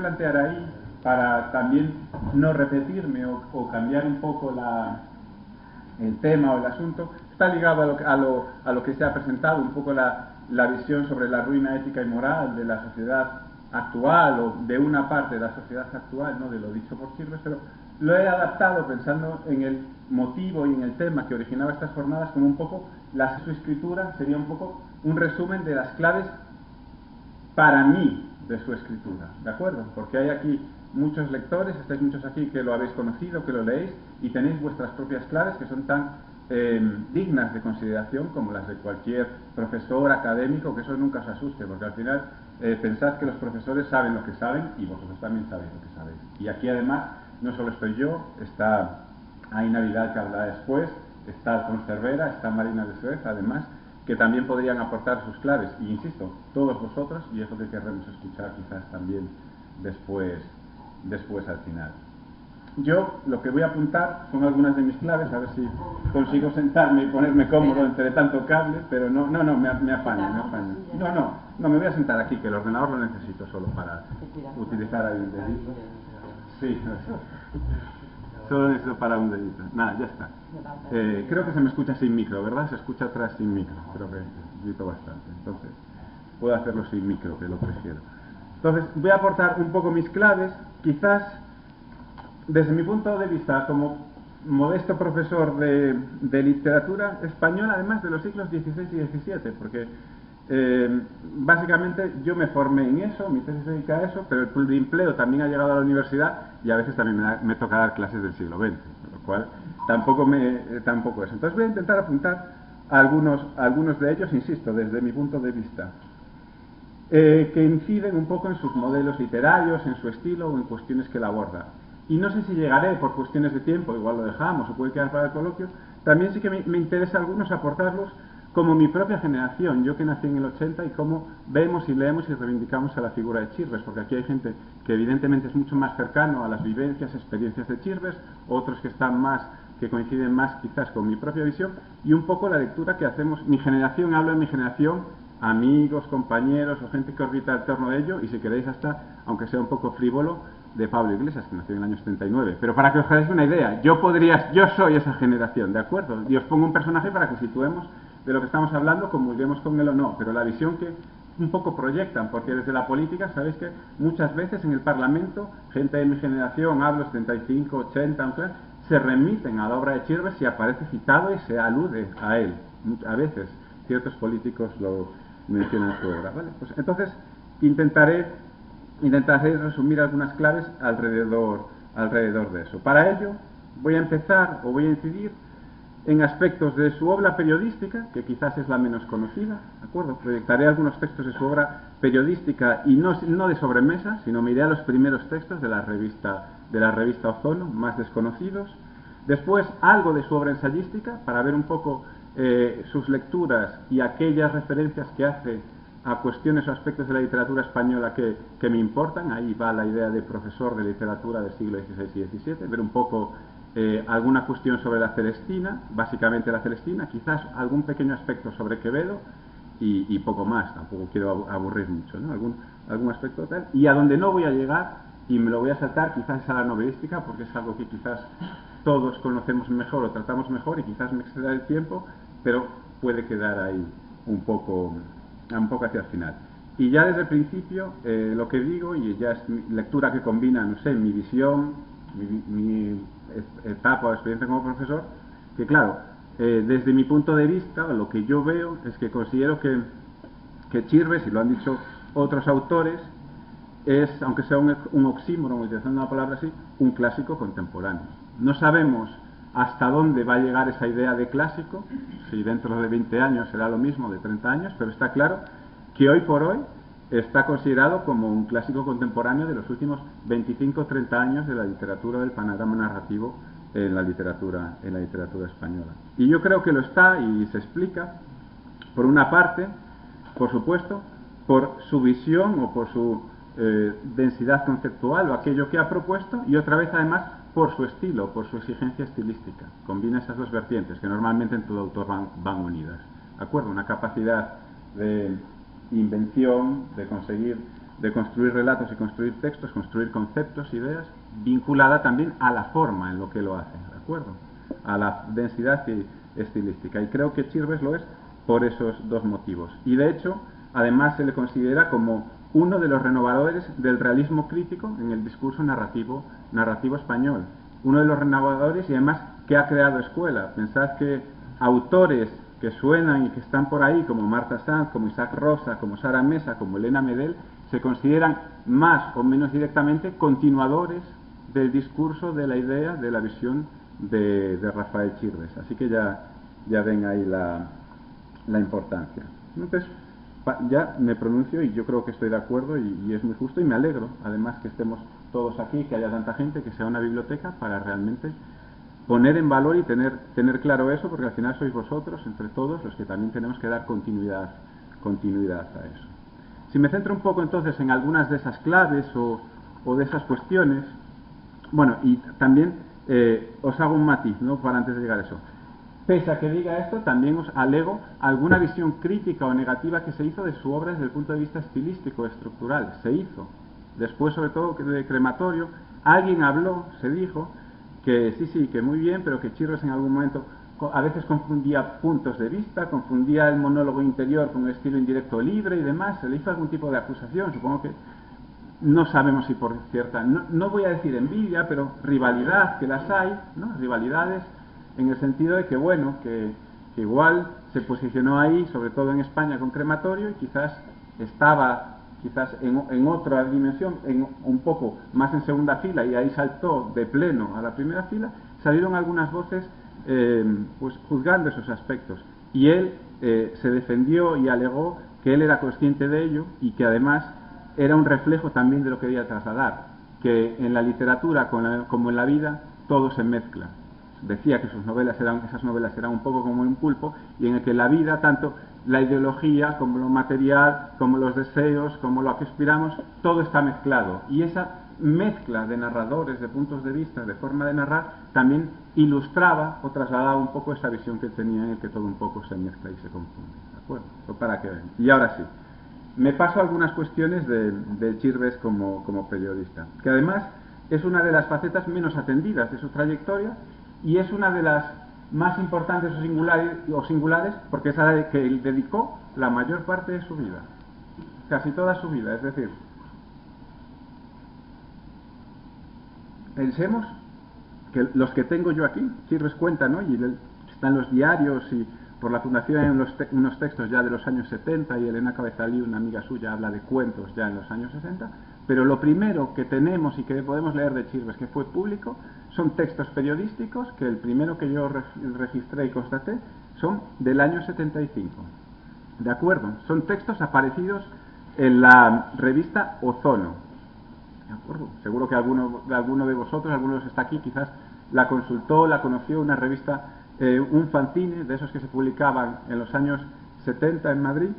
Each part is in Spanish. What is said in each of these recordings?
plantear ahí, para también no repetirme o cambiar un poco el tema o el asunto, está ligado a lo que se ha presentado, un poco la visión sobre la ruina ética y moral de la sociedad actual, o de una parte de la sociedad actual, no de lo dicho por Chirves, pero lo he adaptado pensando en el motivo y en el tema que originaba estas jornadas, como un poco su escritura sería un poco un resumen de las claves para mí de su escritura, ¿de acuerdo? Porque hay aquí muchos lectores, estáis muchos aquí que lo habéis conocido, que lo leéis y tenéis vuestras propias claves que son tan dignas de consideración como las de cualquier profesor académico, que eso nunca os asuste, porque al final pensad que los profesores saben lo que saben y vosotros también sabéis lo que sabéis. Y aquí además no solo estoy yo, está Aina Vidal, que hablará después, está Alfonso Cervera, está Marina de Suez, además, que también podrían aportar sus claves, y insisto, todos vosotros, y es lo que querremos escuchar quizás también después al final. Yo lo que voy a apuntar son algunas de mis claves, a ver si consigo sentarme y ponerme cómodo entre tanto cable, pero no, me apaño. No, me voy a sentar aquí, que el ordenador lo necesito solo para utilizar ahí un dedito. Sí, solo necesito para un dedito. Nada, ya está. Creo que se me escucha sin micro, ¿verdad? Se escucha atrás sin micro, creo que grito bastante. Entonces, puedo hacerlo sin micro, que lo prefiero. Entonces, voy a aportar un poco mis claves, quizás desde mi punto de vista como modesto profesor de literatura española, además de los siglos XVI y XVII, porque básicamente yo me formé en eso, mi tesis se dedica a eso, pero el pluriempleo también ha llegado a la universidad y a veces también me toca dar clases del siglo XX, lo cual tampoco es. Entonces voy a intentar apuntar a algunos de ellos, insisto, desde mi punto de vista, que inciden un poco en sus modelos literarios, en su estilo o en cuestiones que él aborda. Y no sé si llegaré por cuestiones de tiempo, igual lo dejamos o puede quedar para el coloquio. También sí que me interesa a algunos aportarlos como mi propia generación, yo que nací en el 80, y cómo vemos y leemos y reivindicamos a la figura de Chirves, porque aquí hay gente que evidentemente es mucho más cercano a las vivencias, experiencias de Chirves, otros que coinciden más quizás con mi propia visión, y un poco la lectura que hacemos, mi generación, hablo de mi generación, amigos, compañeros o gente que orbita en torno de ello, y si queréis hasta, aunque sea un poco frívolo, de Pablo Iglesias, que nació en el año 79. Pero para que os hagáis una idea, yo soy esa generación, ¿de acuerdo? Y os pongo un personaje para que situemos de lo que estamos hablando, comulguemos con él o no, pero la visión que un poco proyectan, porque desde la política, sabéis que muchas veces en el Parlamento, gente de mi generación, hablo 75, 80, se remiten a la obra de Chirves y aparece citado y se alude a él. A veces ciertos políticos lo mencionan en su obra, ¿vale? Pues entonces intentaré resumir algunas claves alrededor de eso. Para ello voy a incidir en aspectos de su obra periodística, que quizás es la menos conocida, ¿de acuerdo? Proyectaré algunos textos de su obra periodística y no de sobremesa, sino me iré a los primeros textos de la revista Ozono, más desconocidos. Después algo de su obra ensayística, para ver un poco sus lecturas y aquellas referencias que hace a cuestiones o aspectos de la literatura española que me importan. Ahí va la idea de profesor de literatura del siglo XVI y XVII, ver un poco alguna cuestión sobre la Celestina, básicamente la Celestina, quizás algún pequeño aspecto sobre Quevedo y poco más, tampoco quiero aburrir mucho, ¿no? Algún aspecto tal. Y a donde no voy a llegar, y me lo voy a saltar, quizás es a la novelística, porque es algo que quizás todos conocemos mejor o tratamos mejor y quizás me exceda el tiempo, pero puede quedar ahí un poco hacia el final. Y ya desde el principio lo que digo, y ya es mi lectura que combina, no sé, mi visión, mi etapa o experiencia como profesor, que claro, desde mi punto de vista, lo que yo veo es que considero que Chirves, y lo han dicho otros autores, es, aunque sea un oxímoron, utilizando una palabra así, un clásico contemporáneo. No sabemos hasta dónde va a llegar esa idea de clásico, si dentro de 20 años será lo mismo, de 30 años, pero está claro que hoy por hoy está considerado como un clásico contemporáneo de los últimos 25-30 años de la literatura, del panorama narrativo en la literatura española. Y yo creo que lo está, y se explica, por una parte, por supuesto, por su visión o por su densidad conceptual o aquello que ha propuesto, y otra vez además por su estilo, por su exigencia estilística. Combina esas dos vertientes que normalmente en todo autor van unidas, ¿de acuerdo? Una capacidad de invención, de conseguir de construir relatos y construir textos, construir conceptos, ideas, vinculada también a la forma en lo que lo hace, ¿de acuerdo? A la densidad estilística. Y creo que Chirves lo es por esos dos motivos. Y de hecho, además se le considera como uno de los renovadores del realismo crítico en el discurso narrativo español. Uno de los renovadores y además que ha creado escuela. Pensad que autores que suenan y que están por ahí, como Marta Sanz, como Isaac Rosa, como Sara Mesa, como Elena Medel, se consideran más o menos directamente continuadores del discurso, de la idea, de la visión de Rafael Chirves. Así que ya ven ahí la importancia. Entonces, ya me pronuncio y yo creo que estoy de acuerdo y es muy justo y me alegro, además, que estemos todos aquí, que haya tanta gente, que sea una biblioteca para realmente poner en valor y tener claro eso, porque al final sois vosotros, entre todos, los que también tenemos que dar continuidad a eso. Si me centro un poco entonces en algunas de esas claves o de esas cuestiones, bueno, y también os hago un matiz, ¿no?, para antes de llegar a eso. Pese a que diga esto, también os alego alguna visión crítica o negativa que se hizo de su obra desde el punto de vista estilístico, estructural. Se hizo. Después, sobre todo, de Crematorio, alguien habló, se dijo, que sí, que muy bien, pero que Chirves en algún momento a veces confundía puntos de vista, confundía el monólogo interior con el estilo indirecto libre y demás. Se le hizo algún tipo de acusación, supongo que no sabemos si por cierta, no voy a decir envidia, pero rivalidad, que las hay, ¿no? Rivalidades en el sentido de que, bueno, que igual se posicionó ahí, sobre todo en España, con Crematorio, y quizás estaba en otra dimensión, un poco más en segunda fila, y ahí saltó de pleno a la primera fila. Salieron algunas voces pues juzgando esos aspectos, y él se defendió y alegó que él era consciente de ello y que además era un reflejo también de lo que quería trasladar, que en la literatura como en la vida todo se mezcla. Decía que esas novelas eran un poco como un pulpo, y en el que la vida, tanto la ideología como lo material, como los deseos, como lo que aspiramos, todo está mezclado. Y esa mezcla de narradores, de puntos de vista, de forma de narrar, también ilustraba o trasladaba un poco esa visión que tenía en el que todo un poco se mezcla y se confunde. ¿De acuerdo? Para que vean. Y ahora sí, me paso a algunas cuestiones de Chirves como periodista, que además es una de las facetas menos atendidas de su trayectoria, y es una de las más importantes o singulares, porque es a la que él dedicó la mayor parte de su vida, casi toda su vida. Es decir, pensemos que los que tengo yo aquí, Chirves cuenta, ¿no?, y están los diarios, y por la Fundación hay unos textos ya de los años 70, y Elena Cabezalí, una amiga suya, habla de cuentos ya en los años 60, pero lo primero que tenemos y que podemos leer de Chirves que fue público son textos periodísticos, que el primero que yo registré y constaté son del año 75. ¿De acuerdo? Son textos aparecidos en la revista Ozono. ¿De acuerdo? Seguro que alguno de vosotros, alguno de los que está aquí, quizás la consultó, la conoció, una revista, un fanzine de esos que se publicaban en los años 70 en Madrid,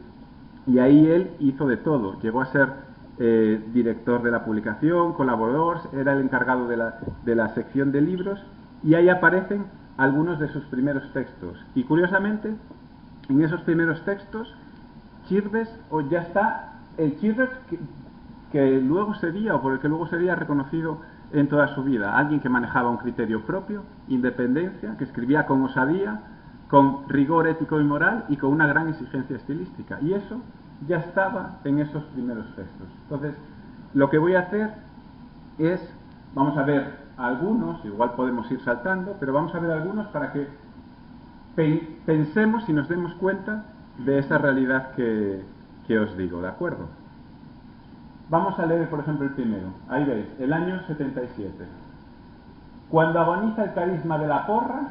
y ahí él hizo de todo. Llegó a ser director de la publicación, colaborador, era el encargado de la sección de libros, y ahí aparecen algunos de sus primeros textos. Y curiosamente, en esos primeros textos, Chirves, o ya está el Chirves que luego sería, o por el que luego sería reconocido en toda su vida, alguien que manejaba un criterio propio, independencia, que escribía con osadía, con rigor ético y moral, y con una gran exigencia estilística. Y eso ya estaba en esos primeros textos. Entonces, lo que voy a hacer es, vamos a ver algunos, igual podemos ir saltando, pero vamos a ver algunos para que pensemos y nos demos cuenta de esa realidad que os digo, ¿de acuerdo? Vamos a leer, por ejemplo, el primero. Ahí veis, el año 77. Cuando agoniza el carisma de la porra,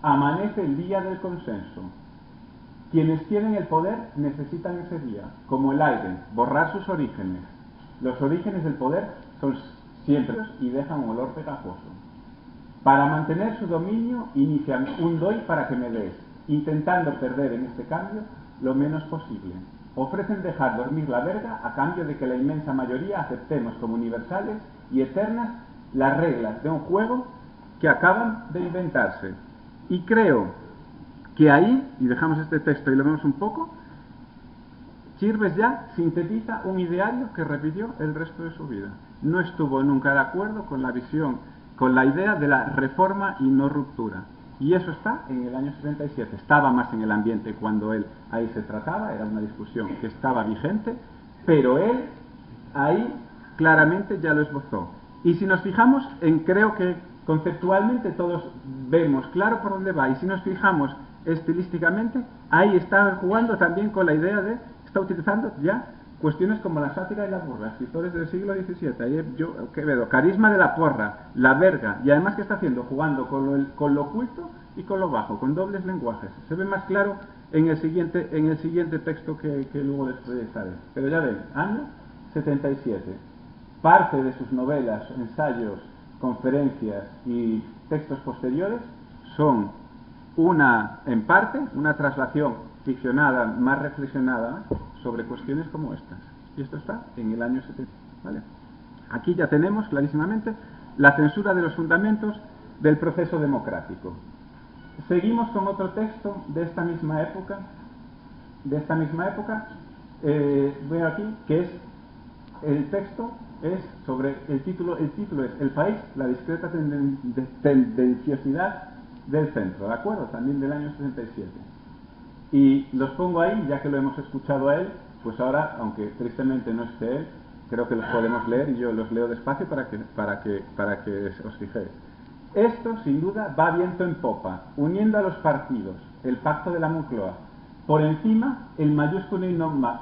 amanece el día del consenso. Quienes tienen el poder necesitan ese día, como el aire, borrar sus orígenes. Los orígenes del poder son siempre y dejan un olor pegajoso. Para mantener su dominio, inician un doy para que me des, intentando perder en este cambio lo menos posible. Ofrecen dejar dormir la verga a cambio de que la inmensa mayoría aceptemos como universales y eternas las reglas de un juego que acaban de inventarse. Y creo que ahí, y dejamos este texto y lo vemos un poco, Chirves ya sintetiza un ideario que repitió el resto de su vida. No estuvo nunca de acuerdo con la visión, con la idea de la reforma y no ruptura. Y eso está en el año 77. Estaba más en el ambiente cuando él ahí se trataba, era una discusión que estaba vigente, pero él ahí claramente ya lo esbozó. Y si nos fijamos creo que conceptualmente todos vemos claro por dónde va, y si nos fijamos estilísticamente, ahí está jugando también con la idea de, está utilizando ya cuestiones como la sátira y la burla, escritores del siglo XVII, ahí yo Quevedo, carisma de la porra, la verga, y además ¿qué está haciendo? Jugando con lo oculto y con lo bajo, con dobles lenguajes. Se ve más claro en el siguiente texto que luego después sale. Pero ya ven, año 77. Parte de sus novelas, ensayos, conferencias y textos posteriores son en parte, una traslación ficcionada, más reflexionada sobre cuestiones como estas. Y esto está en el año 70. ¿Vale? Aquí ya tenemos clarísimamente la censura de los fundamentos del proceso democrático. Seguimos con otro texto de esta misma época, veo aquí que es el texto es sobre el título es El país, la discreta tendenciosidad del centro, ¿de acuerdo? También del año 67. Y los pongo ahí, ya que lo hemos escuchado a él, pues ahora, aunque tristemente no esté él, creo que los podemos leer y yo los leo despacio para que os fijéis. Esto, sin duda, va viento en popa, uniendo a los partidos, el pacto de la Moncloa, por encima el mayúsculo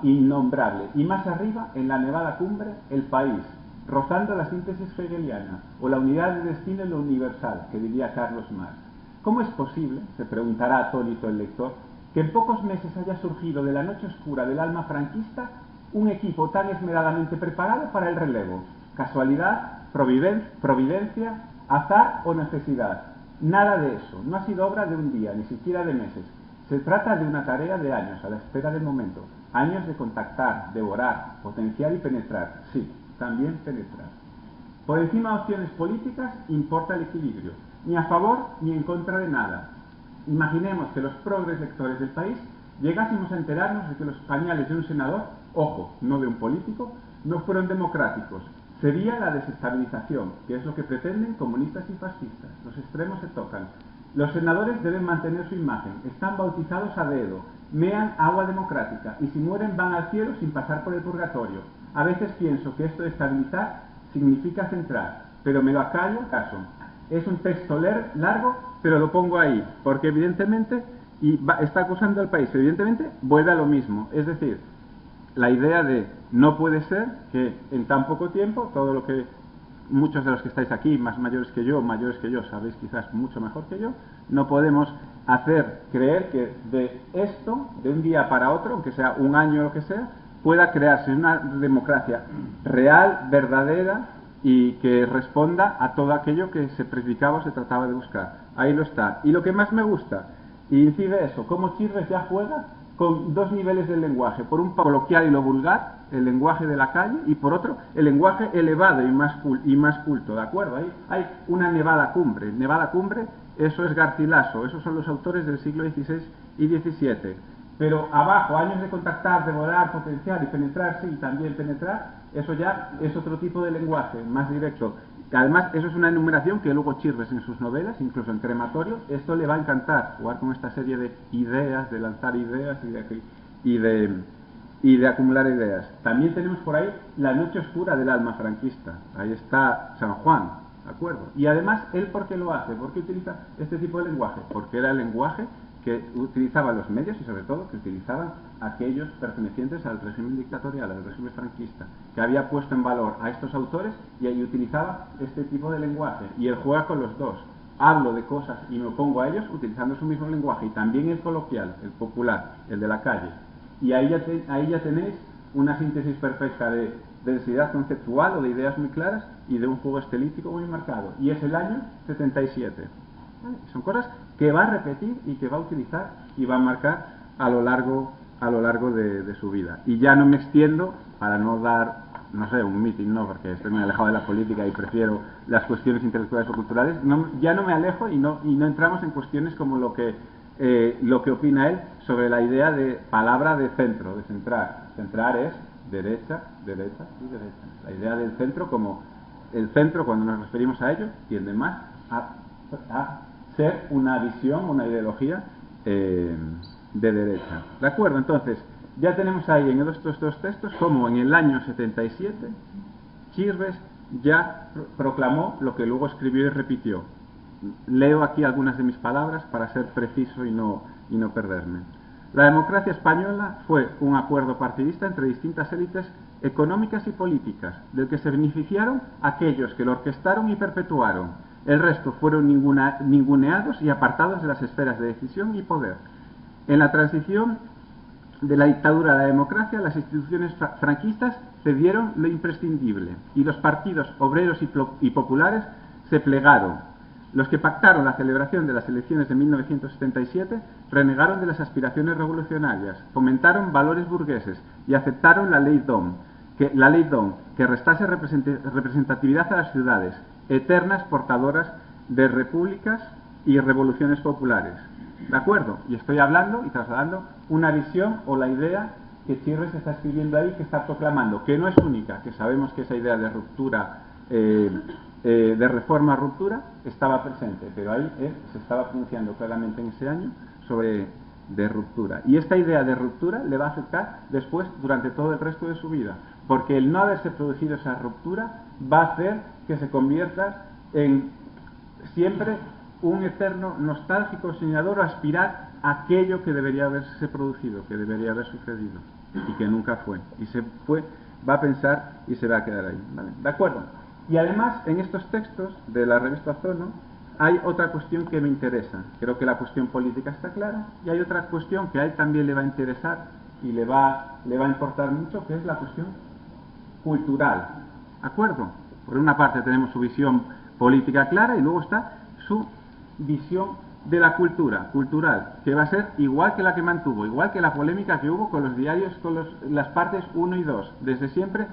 innombrable, y más arriba, en la nevada cumbre, el país, rozando la síntesis hegeliana, o la unidad de destino en lo universal, que diría Carlos Marx. ¿Cómo es posible, se preguntará atónito el lector, que en pocos meses haya surgido de la noche oscura del alma franquista un equipo tan esmeradamente preparado para el relevo? ¿Casualidad? ¿Providencia? ¿Azar o necesidad? Nada de eso. No ha sido obra de un día, ni siquiera de meses. Se trata de una tarea de años, a la espera del momento. Años de contactar, devorar, potenciar y penetrar. Sí, también penetrar. Por encima de opciones políticas importa el equilibrio. Ni a favor ni en contra de nada. Imaginemos que los progres lectores del país llegásemos a enterarnos de que los pañales de un senador, ojo, no de un político, no fueron democráticos. Sería la desestabilización, que es lo que pretenden comunistas y fascistas. Los extremos se tocan. Los senadores deben mantener su imagen, están bautizados a dedo, mean agua democrática y si mueren van al cielo sin pasar por el purgatorio. A veces pienso que esto de estabilizar significa centrar, pero me lo acallo caso. Es un texto largo, pero lo pongo ahí, porque evidentemente, está acusando al país, evidentemente vuelve a lo mismo, es decir, la idea de no puede ser que en tan poco tiempo, todo lo que muchos de los que estáis aquí, más mayores que yo, sabéis quizás mucho mejor que yo, no podemos hacer creer que de esto, de un día para otro, aunque sea un año o lo que sea, pueda crearse una democracia real, verdadera y que responda a todo aquello que se predicaba o se trataba de buscar. Ahí lo está. Y lo que más me gusta, y incide eso, cómo Chirves ya juega con dos niveles del lenguaje, por un coloquial y lo vulgar, el lenguaje de la calle, y por otro, el lenguaje elevado y más culto, ¿de acuerdo? Ahí hay una nevada cumbre. Nevada cumbre, eso es Garcilaso, esos son los autores del siglo XVI y XVII. Pero abajo, años de contactar, devorar, potenciar y penetrar, sí, también penetrar, eso ya es otro tipo de lenguaje, más directo. Además, eso es una enumeración que luego Chirves en sus novelas, incluso en Crematorio, esto le va a encantar, jugar con esta serie de ideas, de lanzar ideas y de acumular ideas. También tenemos por ahí la noche oscura del alma franquista. Ahí está San Juan, ¿de acuerdo? Y además, ¿él por qué lo hace? ¿Por qué utiliza este tipo de lenguaje? Porque era el lenguaje que utilizaban los medios y sobre todo que utilizaban aquellos pertenecientes al régimen dictatorial, al régimen franquista, que había puesto en valor a estos autores y ahí utilizaba este tipo de lenguaje. Y él juega con los dos. Hablo de cosas y me opongo a ellos utilizando su mismo lenguaje y también el coloquial, el popular, el de la calle. Y ahí ya tenéis una síntesis perfecta de densidad conceptual o de ideas muy claras y de un juego estilístico muy marcado. Y es el año 77. ¿Vale? Son cosas que va a repetir y que va a utilizar y va a marcar a lo largo de su vida. Y ya no me extiendo para no dar, no sé, un meeting, ¿no? Porque estoy muy alejado de la política y prefiero las cuestiones intelectuales o culturales. Ya no me alejo y no entramos en cuestiones como lo que opina él sobre la idea de palabra de centro, de centrar. Centrar es derecha, derecha y derecha. La idea del centro, como el centro, cuando nos referimos a ello, tiende más a ser una visión, una ideología de derecha. ¿De acuerdo? Entonces, ya tenemos ahí en estos dos textos como en el año 77 Chirves ya proclamó lo que luego escribió y repitió. Leo aquí algunas de mis palabras para ser preciso y no perderme. La democracia española fue un acuerdo partidista entre distintas élites económicas y políticas, del que se beneficiaron aquellos que lo orquestaron y perpetuaron. El resto fueron ninguneados y apartados de las esferas de decisión y poder. En la transición de la dictadura a la democracia, las instituciones franquistas cedieron lo imprescindible y los partidos obreros y populares se plegaron. Los que pactaron la celebración de las elecciones de 1977 renegaron de las aspiraciones revolucionarias, fomentaron valores burgueses y aceptaron la ley D'Hondt, que restase representatividad a las ciudades, eternas portadoras de repúblicas y revoluciones populares. ¿De acuerdo? Y estoy hablando y trasladando una visión o la idea que Chirves está escribiendo ahí, que está proclamando, que no es única, que sabemos que esa idea de ruptura, de reforma-ruptura, estaba presente, pero ahí él se estaba pronunciando claramente en ese año sobre de ruptura. Y esta idea de ruptura le va a afectar después durante todo el resto de su vida, porque el no haberse producido esa ruptura va a hacer que se convierta en siempre un eterno nostálgico soñador o aspirar a aquello que debería haberse producido, que debería haber sucedido y que nunca fue. Y se fue, va a pensar y se va a quedar ahí. ¿Vale? ¿De acuerdo? Y además, en estos textos de la revista Ozono hay otra cuestión que me interesa. Creo que la cuestión política está clara y hay otra cuestión que a él también le va a interesar y le va a importar mucho, que es la cuestión cultural. ¿De acuerdo? Por una parte tenemos su visión política clara y luego está su visión de la cultural, que va a ser igual que la que mantuvo, igual que la polémica que hubo con los diarios, con las partes 1 y 2. Desde siempre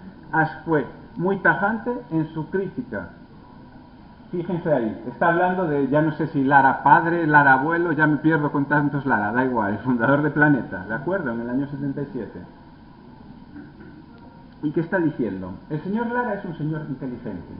fue muy tajante en su crítica. Fíjense ahí, está hablando de, ya no sé si Lara padre, Lara abuelo, ya me pierdo con tantos Lara, da igual, el fundador de Planeta, ¿de acuerdo? En el año 77. ¿Y qué está diciendo? El señor Lara es un señor inteligente.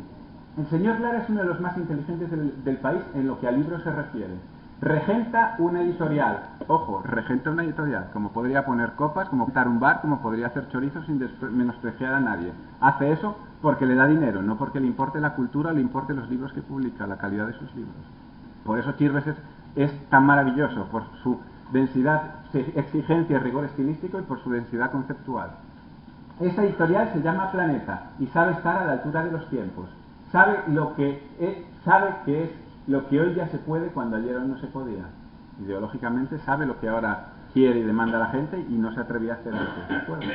El señor Lara es uno de los más inteligentes del país en lo que a libros se refiere. Regenta una editorial. Ojo, regenta una editorial. Como podría poner copas, como montar un bar, como podría hacer chorizos sin menospreciar a nadie. Hace eso porque le da dinero, no porque le importe la cultura, le importe los libros que publica, la calidad de sus libros. Por eso Chirves es tan maravilloso, por su densidad, exigencia y rigor estilístico y por su densidad conceptual. Esa editorial se llama Planeta y sabe estar a la altura de los tiempos. Sabe que es lo que hoy ya se puede cuando ayer no se podía. Ideológicamente sabe lo que ahora quiere y demanda la gente y no se atrevía a hacer antes, ¿de acuerdo?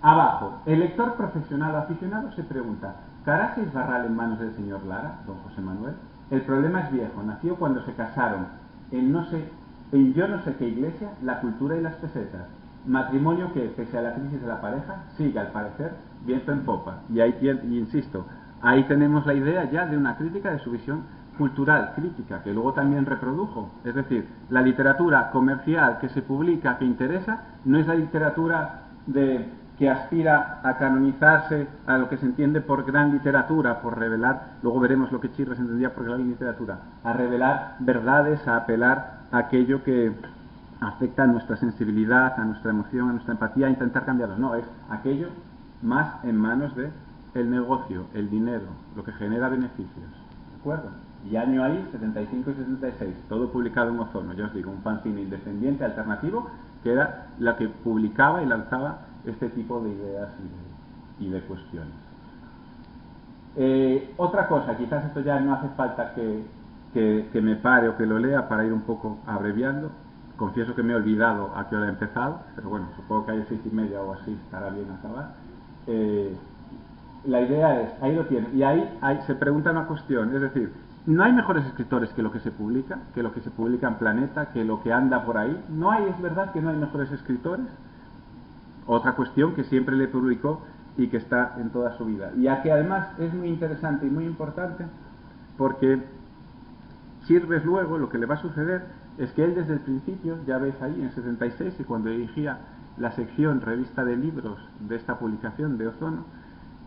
Abajo, el lector profesional o aficionado se pregunta, ¿caerá Seis Barral en manos del señor Lara, don José Manuel? El problema es viejo, nació cuando se casaron en yo no sé qué iglesia, la cultura y las pesetas. Matrimonio que, pese a la crisis de la pareja, sigue al parecer viento en popa. Y insisto, ahí tenemos la idea ya de una crítica de su visión cultural, crítica, que luego también reprodujo. Es decir, la literatura comercial que se publica, que interesa, no es la literatura que aspira a canonizarse a lo que se entiende por gran literatura, por revelar, luego veremos lo que Chirves entendía por gran literatura, a revelar verdades, a apelar a aquello que afecta a nuestra sensibilidad, a nuestra emoción, a nuestra empatía, a intentar cambiarlo. No, es aquello más en manos de el negocio, el dinero, lo que genera beneficios. ¿De acuerdo? Y año ahí, 75 y 76, todo publicado en Ozono, ya os digo, un fanzine independiente, alternativo, que era la que publicaba y lanzaba este tipo de ideas y de cuestiones. Otra cosa, quizás esto ya no hace falta que me pare o que lo lea para ir un poco abreviando. Confieso que me he olvidado a qué hora he empezado, pero bueno, supongo que a 6:30 o así estará bien acabar. La idea es, ahí lo tiene, y ahí se pregunta una cuestión, es decir, no hay mejores escritores que lo que se publica en Planeta, que lo que anda por ahí. No hay, es verdad que no hay mejores escritores. Otra cuestión que siempre le publicó y que está en toda su vida. Y a que además es muy interesante y muy importante, porque Chirves luego, lo que le va a suceder es que él desde el principio, ya ves ahí en 76 y cuando dirigía la sección revista de libros de esta publicación de Ozono,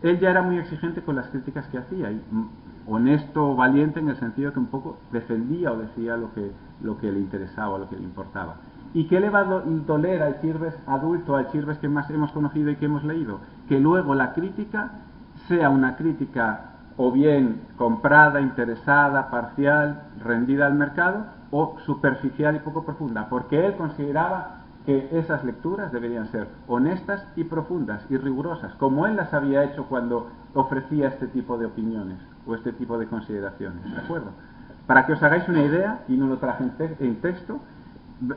él ya era muy exigente con las críticas que hacía, y honesto o valiente en el sentido que un poco defendía o decía lo que le interesaba o lo que le importaba. ¿Y qué le va a doler al Chirves adulto, al Chirves que más hemos conocido y que hemos leído? Que luego la crítica sea una crítica o bien comprada, interesada, parcial, rendida al mercado, o superficial y poco profunda, porque él consideraba que esas lecturas deberían ser honestas y profundas y rigurosas, como él las había hecho cuando ofrecía este tipo de opiniones o este tipo de consideraciones, ¿de acuerdo? Para que os hagáis una idea, y no lo traje en texto,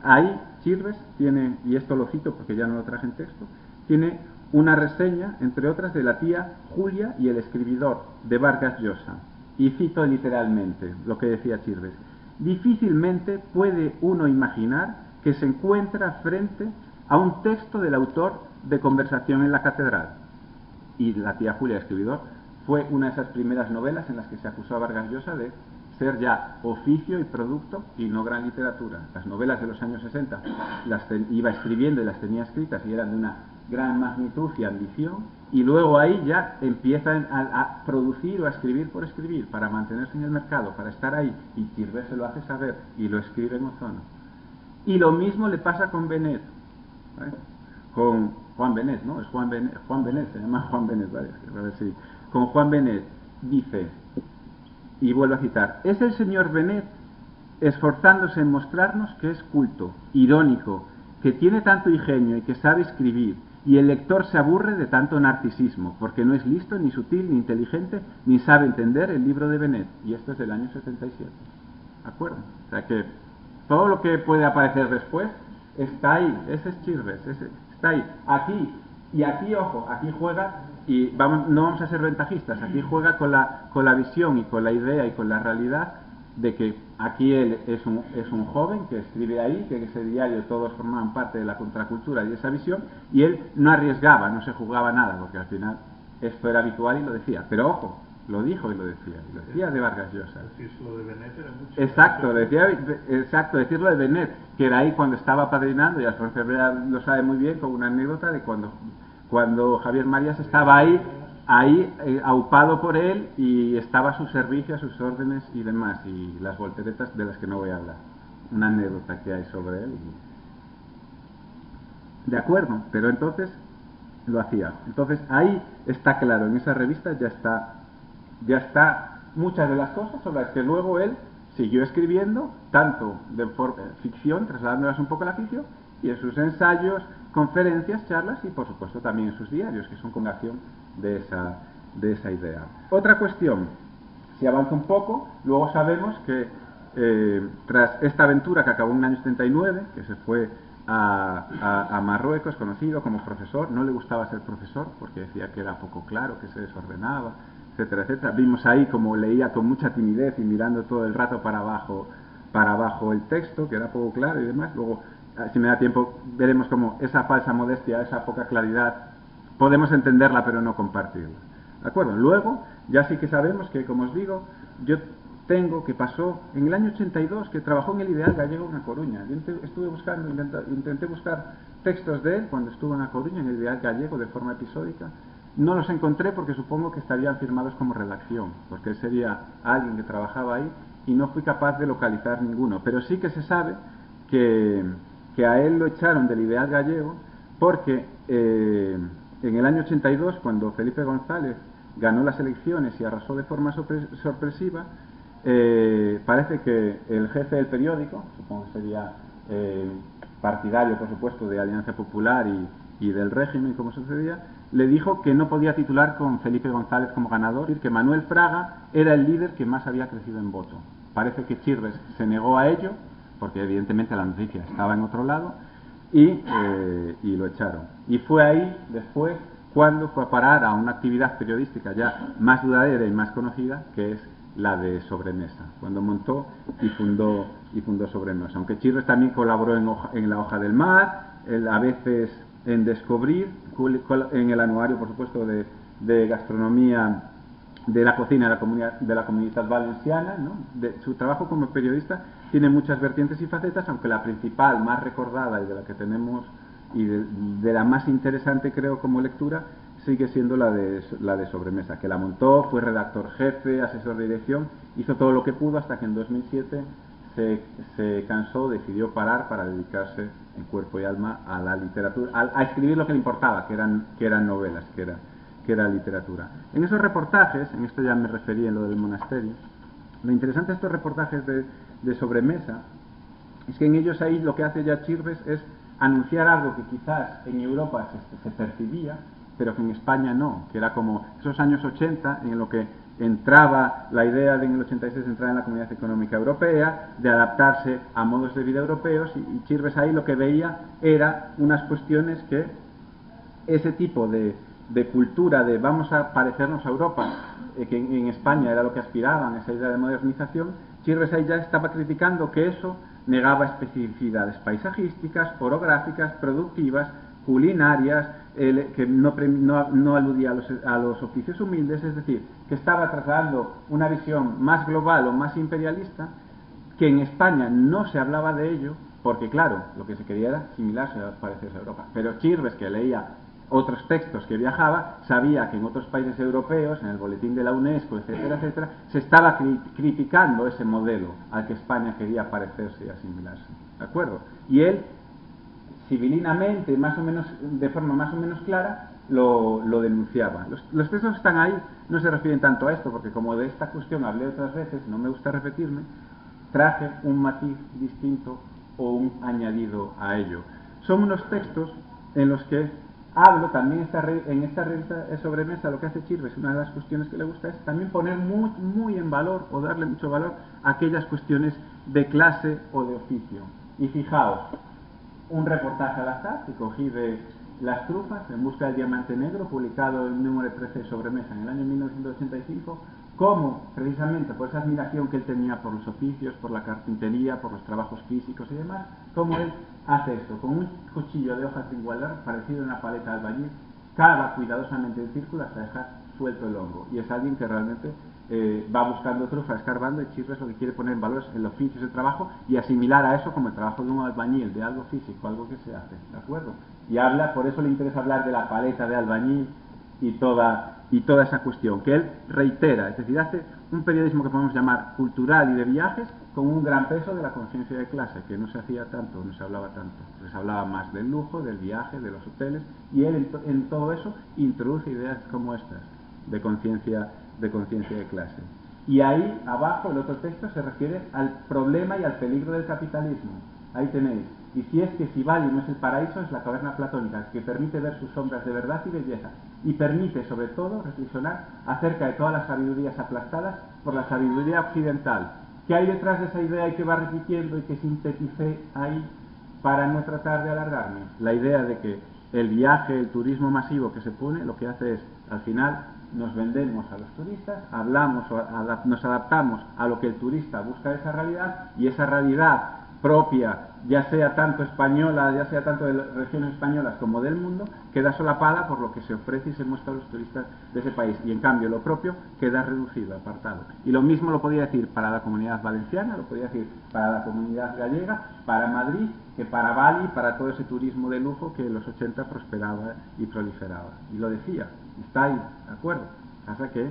ahí Chirves tiene, y esto lo cito porque ya no lo traje en texto, tiene una reseña, entre otras, de la tía Julia y el escribidor de Vargas Llosa, y cito literalmente lo que decía Chirves: difícilmente puede uno imaginar que se encuentra frente a un texto del autor de Conversación en la Catedral. Y la tía Julia, el escribidor, fue una de esas primeras novelas en las que se acusó a Vargas Llosa de ser ya oficio y producto y no gran literatura. Las novelas de los años 60 iba escribiendo y las tenía escritas y eran de una gran magnitud y ambición, y luego ahí ya empiezan a producir o a escribir por escribir, para mantenerse en el mercado, para estar ahí, y Chirves se lo hace saber y lo escribe en Ozono. Y lo mismo le pasa con Benet, ¿vale? Con Juan Benet, ¿no? Es Juan Benet, se llama Juan Benet, ¿vale? A ver si. Con Juan Benet dice, y vuelvo a citar: es el señor Benet esforzándose en mostrarnos que es culto, irónico, que tiene tanto ingenio y que sabe escribir, y el lector se aburre de tanto narcisismo, porque no es listo, ni sutil, ni inteligente, ni sabe entender el libro de Benet. Y esto es del año 77. ¿De acuerdo? O sea que todo lo que puede aparecer después está ahí. Ese es Chirves, está ahí. Aquí, y aquí, ojo, aquí juega, y no vamos a ser ventajistas, aquí juega con la visión y con la idea y con la realidad de que aquí él es un joven que escribe ahí, que en ese diario todos formaban parte de la contracultura y de esa visión, y él no arriesgaba, no se jugaba nada, porque al final esto era habitual y lo decía. Pero ojo, lo dijo y lo decía de Vargas Llosa. Decirlo de Benet era mucho. Exacto, decirlo de Benet, que era ahí cuando estaba padrinando, y Alfonso Herrera lo sabe muy bien, con una anécdota de cuando Javier Marías estaba ahí aupado por él, y estaba a su servicio, a sus órdenes y demás, y las volteretas de las que no voy a hablar. Una anécdota que hay sobre él. De acuerdo, pero entonces lo hacía. Entonces ahí está claro, en esa revista ya está muchas de las cosas sobre las que luego él siguió escribiendo, tanto de ficción, trasladándolas un poco a la ficción, y en sus ensayos, conferencias, charlas, y por supuesto también en sus diarios, que son conjugación de esa idea. Otra cuestión, si avanza un poco, luego sabemos que tras esta aventura que acabó en el año 79, que se fue a Marruecos, conocido como profesor, no le gustaba ser profesor porque decía que era poco claro, que se desordenaba, etcétera, etcétera. Vimos ahí como leía con mucha timidez y mirando todo el rato para abajo el texto, que era poco claro y demás. Luego, si me da tiempo, veremos como esa falsa modestia, esa poca claridad, podemos entenderla pero no compartirla. ¿De acuerdo? Luego, ya sí que sabemos que, como os digo, yo tengo que pasó en el año 82, que trabajó en el Ideal Gallego en A Coruña. Yo intenté buscar textos de él cuando estuvo en A Coruña, en el Ideal Gallego, de forma episódica. No los encontré porque supongo que estarían firmados como redacción, porque él sería alguien que trabajaba ahí, y no fui capaz de localizar ninguno. Pero sí que se sabe que a él lo echaron del Ideal Gallego porque en el año 82, cuando Felipe González ganó las elecciones y arrasó de forma sorpresiva, parece que el jefe del periódico, supongo que sería partidario, por supuesto, de Alianza Popular y del régimen, como sucedía, le dijo que no podía titular con Felipe González como ganador, y que Manuel Fraga era el líder que más había crecido en voto. Parece que Chirves se negó a ello, porque evidentemente la noticia estaba en otro lado, y lo echaron. Y fue ahí, después, cuando fue a parar a una actividad periodística ya más duradera y más conocida, que es la de Sobremesa, cuando montó y fundó Sobremesa. Aunque Chirves también colaboró en La Hoja del Mar, a veces en Descubrir, en el anuario, por supuesto, de gastronomía de la cocina de la Comunitat Valenciana, ¿no? Su trabajo como periodista tiene muchas vertientes y facetas, aunque la principal, más recordada y de la que tenemos y de la más interesante, creo, como lectura, sigue siendo la de Sobremesa, que la montó, fue redactor jefe, asesor de dirección, hizo todo lo que pudo hasta que en 2007 se cansó, decidió parar para dedicarse en cuerpo y alma a la literatura, a escribir lo que le importaba, que eran novelas, que era literatura. En esos reportajes, en esto ya me referí en lo del monasterio, lo interesante de estos reportajes de Sobremesa es que en ellos ahí lo que hace ya Chirves es anunciar algo que quizás en Europa se percibía, pero que en España no, que era como esos años 80 en lo que entraba la idea de en el 86 entrar en la Comunidad Económica Europea, de adaptarse a modos de vida europeos, y Chirves ahí lo que veía era unas cuestiones que ese tipo de cultura de vamos a parecernos a Europa, que en España era lo que aspiraban, esa idea de modernización, Chirves ahí ya estaba criticando que eso negaba especificidades paisajísticas, orográficas, productivas, culinarias, que no aludía a los oficios humildes, es decir, que estaba trasladando una visión más global o más imperialista, que en España no se hablaba de ello, porque claro, lo que se quería era asimilarse a parecerse a Europa. Pero Chirves, que leía otros textos, que viajaba, sabía que en otros países europeos, en el boletín de la UNESCO, etcétera, etcétera, se estaba criticando ese modelo al que España quería parecerse y asimilarse, ¿de acuerdo? Y él, civilinamente, más o menos, de forma más o menos clara, lo denunciaba. Los textos están ahí, no se refieren tanto a esto, porque como de esta cuestión hablé otras veces, no me gusta repetirme, traje un matiz distinto o un añadido a ello. Son unos textos en los que hablo también en esta revista Sobremesa. Lo que hace Chirves, una de las cuestiones que le gusta es también poner muy en valor o darle mucho valor a aquellas cuestiones de clase o de oficio. Y fijaos, un reportaje al azar que cogí de Las Trufas, en busca del diamante negro, publicado en el número 13 de Sobremesa en el año 1985, cómo, precisamente por esa admiración que él tenía por los oficios, por la carpintería, por los trabajos físicos y demás, cómo él hace esto, con un cuchillo de hoja triangular parecido a una paleta de albañil, cava cuidadosamente el círculo hasta dejar suelto el hongo. Y es alguien que realmente va buscando trufa, escarbando, y Chirves lo que quiere poner en valor es el oficio, ese trabajo, y asimilar a eso como el trabajo de un albañil, de algo físico, algo que se hace, ¿de acuerdo? Y habla, por eso le interesa hablar de la paleta de albañil y toda esa cuestión, que él reitera, es decir, hace un periodismo que podemos llamar cultural y de viajes, con un gran peso de la conciencia de clase, que no se hacía tanto, no se hablaba tanto, se hablaba más del lujo, del viaje, de los hoteles, y él en todo eso introduce ideas como estas, de conciencia de clase. Y ahí abajo el otro texto se refiere al problema y al peligro del capitalismo. Ahí tenéis: y si es que Sibali no es el paraíso, es la caverna platónica, que permite ver sus sombras de verdad y belleza, y permite sobre todo reflexionar acerca de todas las sabidurías aplastadas por la sabiduría occidental. ¿Qué hay detrás de esa idea y que va repitiendo y que sinteticé ahí para no tratar de alargarme? La idea de que el viaje, el turismo masivo que se pone, lo que hace es, al final, nos vendemos a los turistas, nos adaptamos a lo que el turista busca de esa realidad, y esa realidad propia, ya sea tanto española, ya sea tanto de las regiones españolas como del mundo, queda solapada por lo que se ofrece y se muestra a los turistas de ese país, y en cambio lo propio queda reducido, apartado. Y lo mismo lo podía decir para la comunidad valenciana, lo podía decir para la comunidad gallega, para Madrid, que para Bali, para todo ese turismo de lujo que en los 80 prosperaba y proliferaba. Y lo decía, está ahí, ¿de acuerdo? Hasta que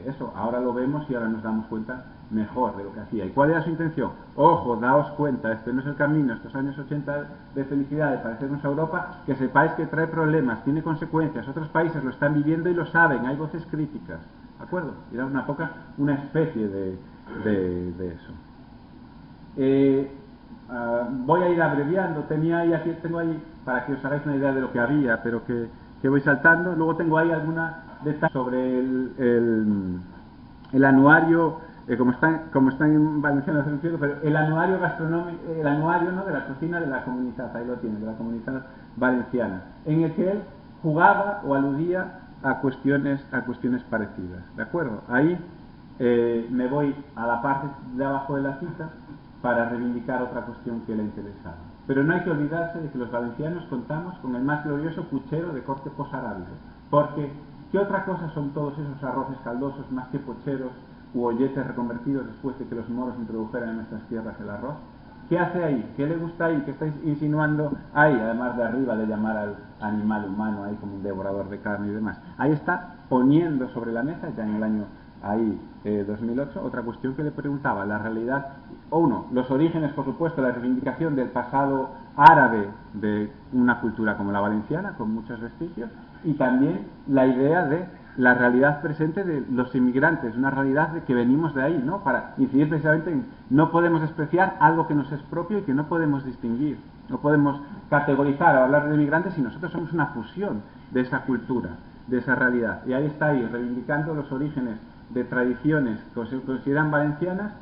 eso, ahora lo vemos y ahora nos damos cuenta mejor de lo que hacía. ¿Y cuál era su intención? Ojo, daos cuenta, este no es el camino, estos años 80 de felicidad, de parecernos a Europa, que sepáis que trae problemas, tiene consecuencias, otros países lo están viviendo y lo saben, hay voces críticas, ¿de acuerdo? Y era una especie de eso. Voy a ir abreviando, tengo ahí, para que os hagáis una idea de lo que había, pero que voy saltando. Luego tengo ahí alguna detalle sobre el anuario, como están en valenciano, pero el anuario gastronómico, el anuario, ¿no?, de la cocina de la comunidad, ahí lo tienen, de la comunidad valenciana, en el que él jugaba o aludía a cuestiones parecidas, ¿de acuerdo? Ahí me voy a la parte de abajo de la cita para reivindicar otra cuestión que le interesaba. Pero no hay que olvidarse de que los valencianos contamos con el más glorioso puchero de corte posarábigo, porque ¿qué otra cosa son todos esos arroces caldosos más que pucheros u olletes reconvertidos después de que los moros introdujeran en nuestras tierras el arroz? ¿Qué hace ahí? ¿Qué le gusta ahí? ¿Qué estáis insinuando ahí? Además de arriba de llamar al animal humano ahí como un devorador de carne y demás. Ahí está poniendo sobre la mesa, ya en el año ahí 2008, otra cuestión que le preguntaba, la realidad, los orígenes, por supuesto, la reivindicación del pasado árabe de una cultura como la valenciana, con muchos vestigios, y también la idea de la realidad presente de los inmigrantes, una realidad de que venimos de ahí, ¿no? Para incidir precisamente en no podemos despreciar algo que nos es propio y que no podemos distinguir, no podemos categorizar o hablar de inmigrantes si nosotros somos una fusión de esa cultura, de esa realidad. Y ahí está ahí, reivindicando los orígenes de tradiciones que se consideran valencianas,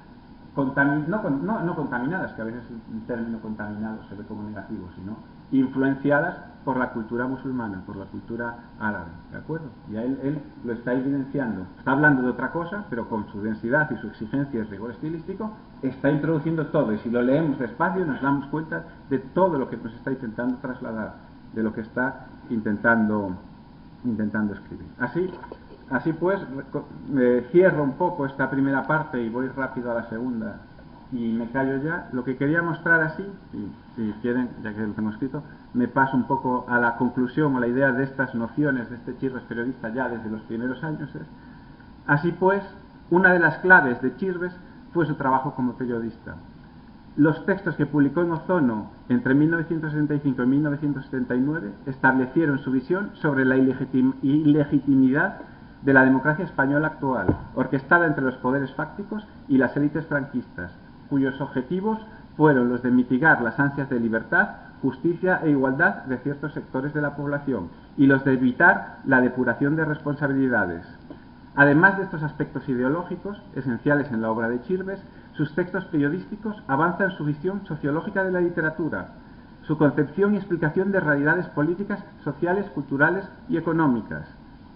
no contaminadas, que a veces el término contaminado se ve como negativo, sino influenciadas por la cultura musulmana, por la cultura árabe, ¿de acuerdo? Y él lo está evidenciando. Está hablando de otra cosa, pero con su densidad y su exigencia y rigor estilístico, está introduciendo todo, y si lo leemos despacio nos damos cuenta de todo lo que nos está intentando trasladar, de lo que está intentando escribir. Así pues, cierro un poco esta primera parte y voy rápido a la segunda y me callo ya. Lo que quería mostrar así, si quieren, ya que lo tengo escrito, me paso un poco a la conclusión o la idea de estas nociones de este Chirves periodista ya desde los primeros años. Así pues, una de las claves de Chirves fue su trabajo como periodista. Los textos que publicó en Ozono entre 1965 y 1979 establecieron su visión sobre la ilegitimidad de la democracia española actual, orquestada entre los poderes fácticos y las élites franquistas, cuyos objetivos fueron los de mitigar las ansias de libertad, justicia e igualdad de ciertos sectores de la población y los de evitar la depuración de responsabilidades. Además de estos aspectos ideológicos, esenciales en la obra de Chirves, sus textos periodísticos avanzan su visión sociológica de la literatura, su concepción y explicación de realidades políticas, sociales, culturales y económicas.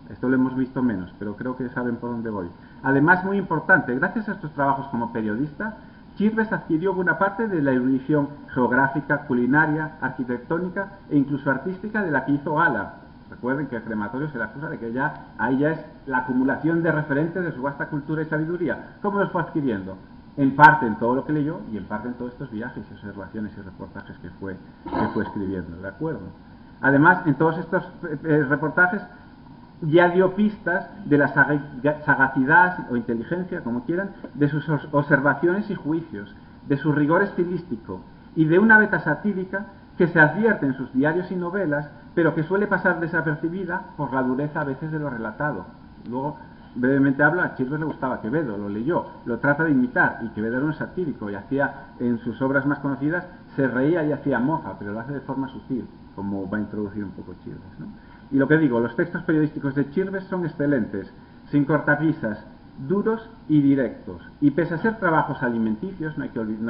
Esto lo hemos visto menos, pero creo que saben por dónde voy. Además, muy importante, gracias a estos trabajos como periodista, Chirves adquirió buena parte de la erudición geográfica, culinaria, arquitectónica e incluso artística de la que hizo gala. Recuerden que el crematorio se le acusa de que ahí ya es la acumulación de referentes de su vasta cultura y sabiduría. ¿Cómo los fue adquiriendo? En parte en todo lo que leyó y en parte en todos estos viajes y observaciones y reportajes que fue escribiendo, ¿de acuerdo? Además, en todos estos reportajes ya dio pistas de la sagacidad o inteligencia, como quieran, de sus observaciones y juicios, de su rigor estilístico y de una beta satírica que se advierte en sus diarios y novelas, pero que suele pasar desapercibida por la dureza a veces de lo relatado. Luego, brevemente hablo, a Chirves le gustaba Quevedo, lo leyó, lo trata de imitar, y Quevedo era un satírico y hacía, en sus obras más conocidas, se reía y hacía mofa, pero lo hace de forma sutil, como va a introducir un poco Chirves, ¿no? Y lo que digo, los textos periodísticos de Chirves son excelentes, sin cortapisas, duros y directos. Y pese a ser trabajos alimenticios, no hay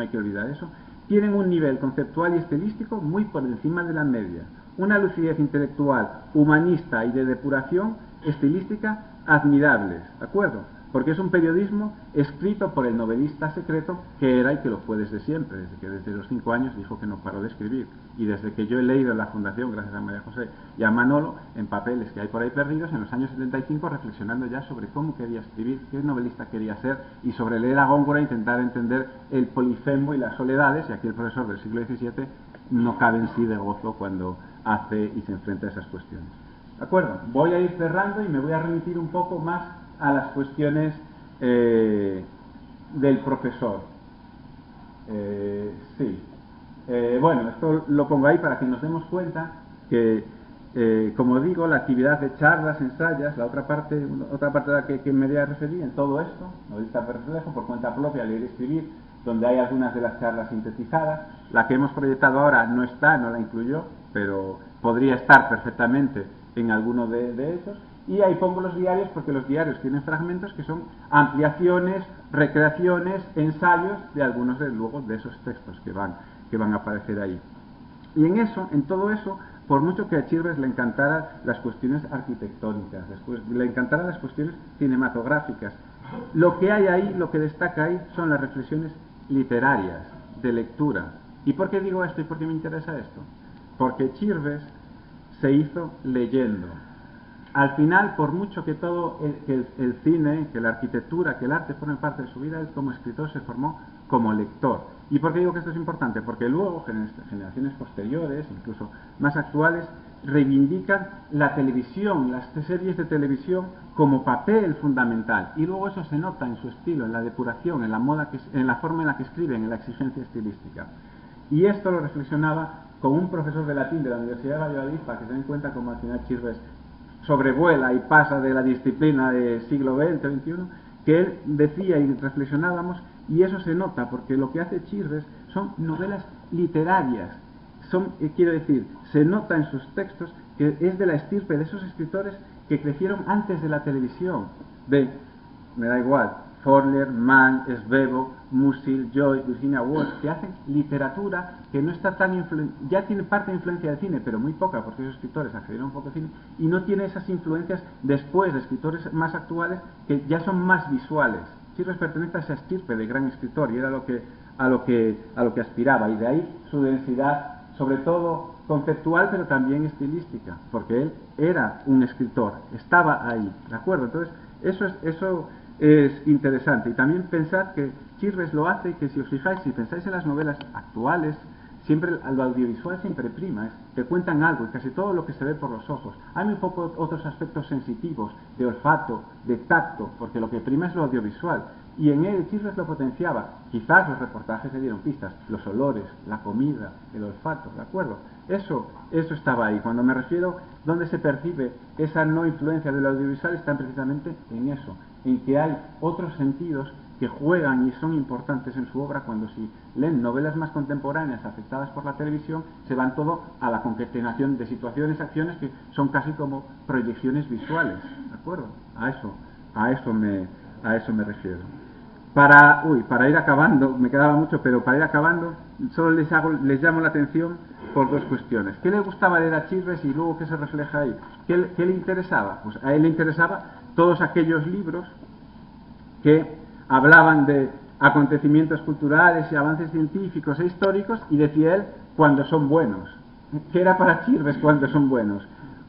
que olvidar eso, tienen un nivel conceptual y estilístico muy por encima de la media. Una lucidez intelectual, humanista y de depuración estilística admirables, ¿de acuerdo? Porque es un periodismo escrito por el novelista secreto que era y que lo fue desde siempre, desde que desde los 5 años dijo que no paró de escribir. Y desde que yo he leído en la Fundación, gracias a María José y a Manolo, en papeles que hay por ahí perdidos, en los años 75, reflexionando ya sobre cómo quería escribir, qué novelista quería ser, y sobre leer a Góngora e intentar entender el Polifemo y las soledades, y aquí el profesor del siglo XVII no cabe en sí de gozo cuando hace y se enfrenta a esas cuestiones. ¿De acuerdo? Voy a ir cerrando y me voy a remitir un poco más a las cuestiones del profesor. Bueno, esto lo pongo ahí para que nos demos cuenta que, como digo, la actividad de charlas, ensayos, la otra parte a la que me voy a referir en todo esto, novelista reflejo, por cuenta propia, leer y escribir, donde hay algunas de las charlas sintetizadas. La que hemos proyectado ahora no la incluyó, pero podría estar perfectamente en alguno de esos. Y ahí pongo los diarios porque los diarios tienen fragmentos que son ampliaciones, recreaciones, ensayos de algunos de esos textos que van a aparecer ahí. Y en todo eso, por mucho que a Chirves le encantaran las cuestiones arquitectónicas, le encantaran las cuestiones cinematográficas, lo que hay ahí, lo que destaca ahí, son las reflexiones literarias, de lectura. ¿Y por qué digo esto y por qué me interesa esto? Porque Chirves se hizo leyendo. al final, por mucho que todo el cine, que la arquitectura, que el arte formen parte de su vida, él como escritor se formó como lector. ¿Y por qué digo que esto es importante? Porque luego generaciones posteriores, incluso más actuales, reivindican la televisión, las series de televisión como papel fundamental. Y luego eso se nota en su estilo, en la depuración, en la moda, en la forma en la que escriben, en la exigencia estilística. Y esto lo reflexionaba con un profesor de latín de la Universidad de Valladolid, para que se den cuenta cómo al final Chirves sobrevuela y pasa de la disciplina del siglo XX, XXI, que él decía y reflexionábamos, y eso se nota, porque lo que hace Chirves son novelas literarias, quiero decir, se nota en sus textos que es de la estirpe de esos escritores que crecieron antes de la televisión, me da igual, Forler, Mann, Svevo, Musil, Joyce, Virginia Woolf, que hacen literatura que no está tan ya tiene parte de influencia del cine, pero muy poca, porque esos escritores accedieron un poco al cine, y no tiene esas influencias después de escritores más actuales que ya son más visuales. Chirves pertenece a esa estirpe de gran escritor y era a lo que aspiraba, y de ahí su densidad, sobre todo conceptual, pero también estilística, porque él era un escritor, estaba ahí, ¿de acuerdo? Entonces, eso es interesante. Y también pensad que Chirves lo hace, que si os fijáis, si pensáis en las novelas actuales, siempre lo audiovisual siempre prima, te cuentan algo, y casi todo lo que se ve por los ojos. Hay muy pocos otros aspectos sensitivos, de olfato, de tacto, porque lo que prima es lo audiovisual. Y en él Chirves lo potenciaba. Quizás los reportajes le dieron pistas, los olores, la comida, el olfato, ¿de acuerdo? Eso estaba ahí. Cuando me refiero donde se percibe esa no influencia del audiovisual, está precisamente en eso, en que hay otros sentidos que juegan y son importantes en su obra. Cuando si leen novelas más contemporáneas afectadas por la televisión, se van todo a la concatenación de situaciones, acciones que son casi como proyecciones visuales, ¿de acuerdo? A eso me refiero. Para ir acabando, me quedaba mucho, pero para ir acabando, solo les llamo la atención por dos cuestiones. ¿Qué le gustaba leer a Chirves y luego qué se refleja ahí? ¿Qué le interesaba? Pues a él le interesaba todos aquellos libros que hablaban de acontecimientos culturales y avances científicos e históricos, y decía él, cuando son buenos. ¿Qué era para Chirves cuando son buenos?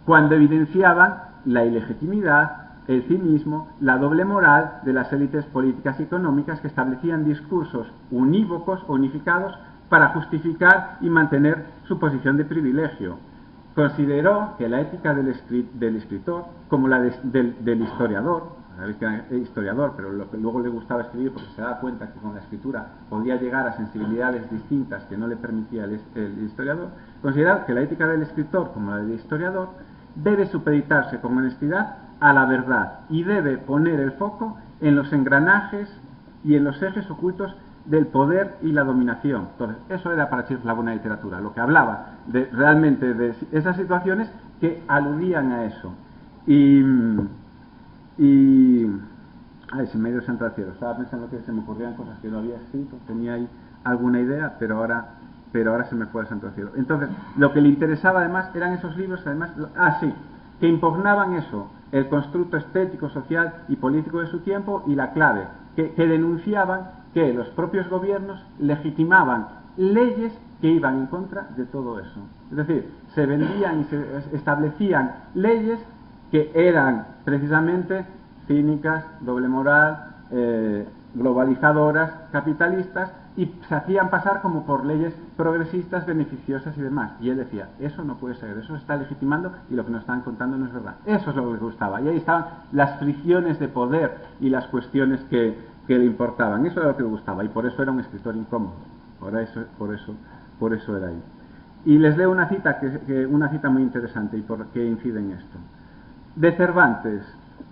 Cuando evidenciaban la ilegitimidad, el cinismo, la doble moral de las élites políticas y económicas que establecían discursos unívocos o unificados para justificar y mantener su posición de privilegio. Consideró que la ética del escritor, como la del historiador, sabéis que era historiador, pero lo que luego le gustaba escribir porque se daba cuenta que con la escritura podía llegar a sensibilidades distintas que no le permitía el historiador, consideraba que la ética del escritor, como la del historiador, debe supeditarse con honestidad a la verdad y debe poner el foco en los engranajes y en los ejes ocultos del poder y la dominación. Entonces, eso era para Chirves la buena literatura, lo que hablaba realmente de esas situaciones que aludían a eso. Ay, se me ha ido el santo al cielo. Estaba pensando que se me ocurrían cosas que no había escrito, tenía ahí alguna idea, pero ahora se me fue el santo al cielo. Entonces, lo que le interesaba además eran esos libros, además, que impugnaban eso, el constructo estético, social y político de su tiempo, y la clave, que denunciaban que los propios gobiernos legitimaban leyes que iban en contra de todo eso. Es decir, se vendían y se establecían leyes que eran precisamente cínicas, doble moral, globalizadoras, capitalistas, y se hacían pasar como por leyes progresistas, beneficiosas y demás. Y él decía, eso no puede ser, eso se está legitimando y lo que nos están contando no es verdad. Eso es lo que le gustaba. Y ahí estaban las fricciones de poder y las cuestiones que le importaban. Eso era lo que le gustaba, y por eso era un escritor incómodo. Por eso era ahí. Y les leo una cita, una cita muy interesante y por qué incide en esto. De Cervantes.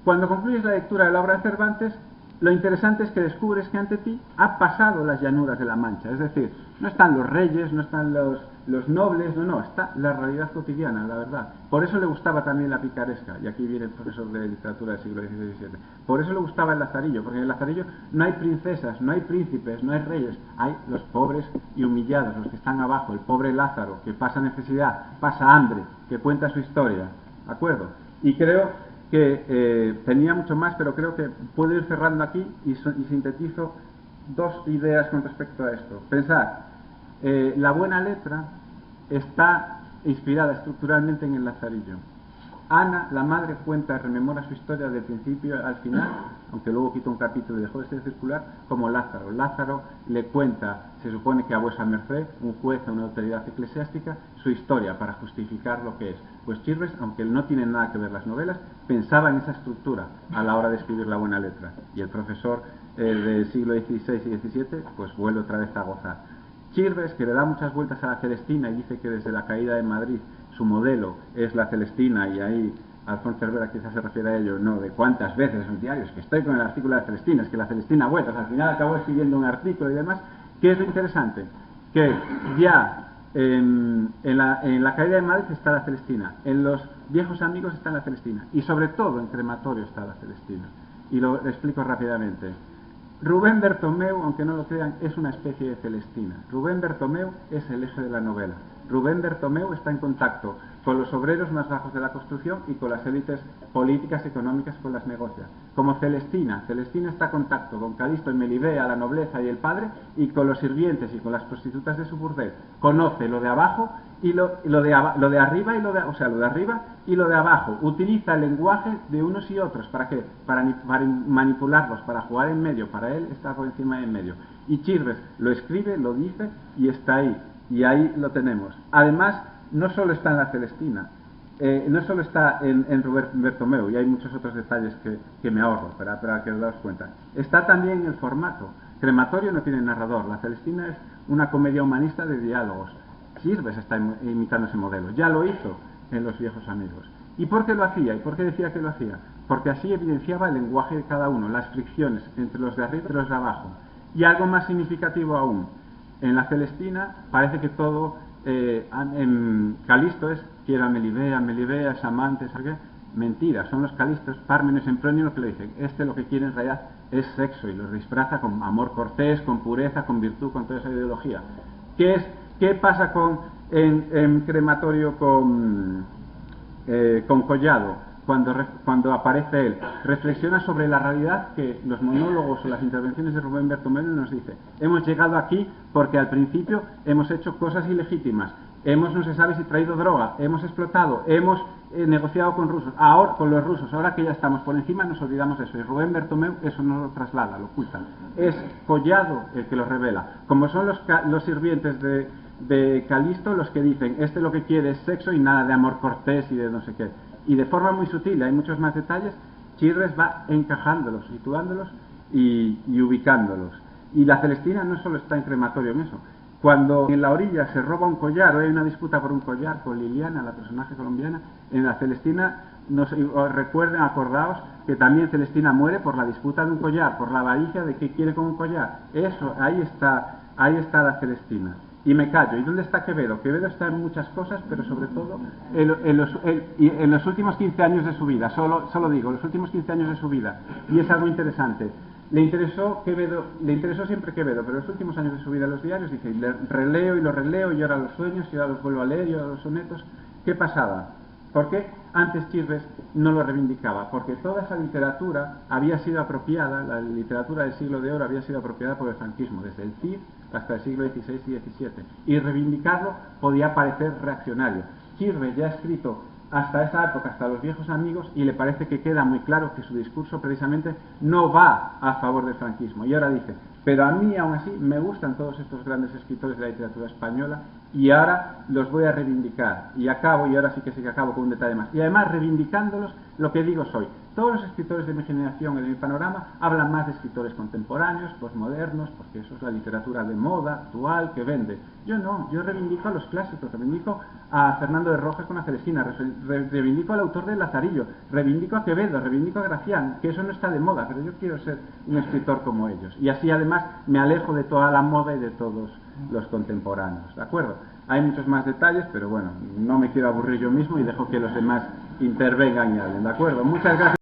Cuando concluyes la lectura de la obra de Cervantes, lo interesante es que descubres que ante ti ha pasado las llanuras de la Mancha. Es decir, no están los reyes, no están los nobles, no, está la realidad cotidiana, la verdad. Por eso le gustaba también la picaresca, y aquí viene el profesor de literatura del siglo XVI y XVII. Por eso le gustaba el Lazarillo, porque en el Lazarillo no hay princesas, no hay príncipes, no hay reyes, hay los pobres y humillados, los que están abajo, el pobre Lázaro, que pasa necesidad, pasa hambre, que cuenta su historia, ¿de acuerdo? Y creo que tenía mucho más, pero creo que puedo ir cerrando aquí y sintetizo dos ideas con respecto a esto. Pensad, la buena letra está inspirada estructuralmente en el Lazarillo. Ana, la madre, rememora su historia del principio al final, aunque luego quita un capítulo y dejó de ser circular, como Lázaro. Lázaro le cuenta, se supone que a vuesa merced, un juez o una autoridad eclesiástica, su historia para justificar lo que es. Pues Chirves, aunque no tiene nada que ver las novelas, pensaba en esa estructura a la hora de escribir la buena letra. Y el profesor del siglo XVI y XVII, pues vuelve otra vez a gozar. Chirves, que le da muchas vueltas a la Celestina y dice que desde la caída de Madrid su modelo es la Celestina, y ahí Alfonso Cervera quizás se refiere a ello, no de cuántas veces en diarios que estoy con el artículo de la Celestina, es que la Celestina ha vuelto, al final acabó escribiendo un artículo y demás. ¿Qué es lo interesante? Que ya en la caída de Madrid está la Celestina, en los viejos amigos está la Celestina, y sobre todo en Crematorio está la Celestina. Y lo explico rápidamente. Rubén Bertomeu, aunque no lo crean, es una especie de Celestina. Rubén Bertomeu es el eje de la novela. Rubén Bertomeu está en contacto con los obreros más bajos de la construcción y con las élites políticas y económicas, con las negocias. Como Celestina está en contacto con Calisto y Melibea, la nobleza y el padre, y con los sirvientes y con las prostitutas de su burdel. Conoce lo de abajo y lo de arriba y lo de arriba y lo de abajo. Utiliza el lenguaje de unos y otros. ¿Para qué? Para manipularlos, para jugar en medio. Para él está por encima de en medio. Y Chirves lo escribe, lo dice y está ahí. Y ahí lo tenemos. Además, no solo está en la Celestina, no solo está en Rubén Bertomeu, y hay muchos otros detalles que me ahorro para que os daos cuenta. Está también en el formato. Crematorio no tiene narrador. La Celestina es una comedia humanista de diálogos. Chirves está imitando ese modelo. Ya lo hizo en Los viejos amigos. ¿Y por qué lo hacía? ¿Y por qué decía que lo hacía? Porque así evidenciaba el lenguaje de cada uno, las fricciones entre los de arriba y los de abajo. Y algo más significativo aún. En la Celestina parece que todo, en Calisto es quiero a Melibea es amante, ¿sabes qué? Mentira, son los Calistos, Pármenes, Empronio lo que le dicen. Lo que quiere en realidad es sexo y los disfraza con amor cortés, con pureza, con virtud, con toda esa ideología. ¿Qué pasa en Crematorio con Collado? Cuando aparece él, reflexiona sobre la realidad que los monólogos o las intervenciones de Rubén Bertomeu nos dice. Hemos llegado aquí porque al principio hemos hecho cosas ilegítimas, no se sabe si traído droga, hemos explotado, hemos negociado con los rusos, ahora que ya estamos por encima nos olvidamos de eso. Y Rubén Bertomeu eso no lo traslada, lo oculta. Es Collado el que lo revela. Como son los sirvientes de Calisto los que dicen, lo que quiere es sexo y nada de amor cortés y de no sé qué. Y de forma muy sutil, hay muchos más detalles, Chirves va encajándolos, situándolos y ubicándolos. Y la Celestina no solo está en Crematorio en eso. Cuando en la orilla se roba un collar, o hay una disputa por un collar con Liliana, la personaje colombiana, en la Celestina, recuerden, acordaos, que también Celestina muere por la disputa de un collar, por la avaricia de qué quiere con un collar. Ahí está la Celestina. Y me callo. ¿Y dónde está Quevedo? Quevedo está en muchas cosas, pero sobre todo en los últimos 15 años de su vida. Solo digo, los últimos 15 años de su vida. Y es algo interesante. Le interesó siempre Quevedo, pero los últimos años de su vida los diarios, dice, le releo y lo releo, y ahora los sueños, y ahora los vuelvo a leer, y ahora los sonetos. ¿Qué pasaba? ¿Por qué antes Chirves no lo reivindicaba? Porque toda esa literatura había sido apropiada, la literatura del siglo de oro había sido apropiada por el franquismo, desde el Cid hasta el siglo XVI y XVII. Y reivindicarlo podía parecer reaccionario. Chirves ya ha escrito hasta esa época, hasta Los viejos amigos, y le parece que queda muy claro que su discurso precisamente no va a favor del franquismo. Y ahora dice, pero a mí aún así me gustan todos estos grandes escritores de la literatura española y ahora los voy a reivindicar. Y ahora sí que acabo con un detalle más. Y además reivindicándolos, lo que digo soy, todos los escritores de mi generación y de mi panorama hablan más de escritores contemporáneos, posmodernos, porque eso es la literatura de moda, actual, que vende. Yo no, yo reivindico a los clásicos, reivindico a Fernando de Rojas con la Celestina, reivindico al autor de Lazarillo, reivindico a Quevedo, reivindico a Gracián, que eso no está de moda, pero yo quiero ser un escritor como ellos. Y así además me alejo de toda la moda y de todos los contemporáneos, ¿de acuerdo? Hay muchos más detalles, pero bueno, no me quiero aburrir yo mismo y dejo que los demás intervengan y hablen, ¿de acuerdo? Muchas gracias.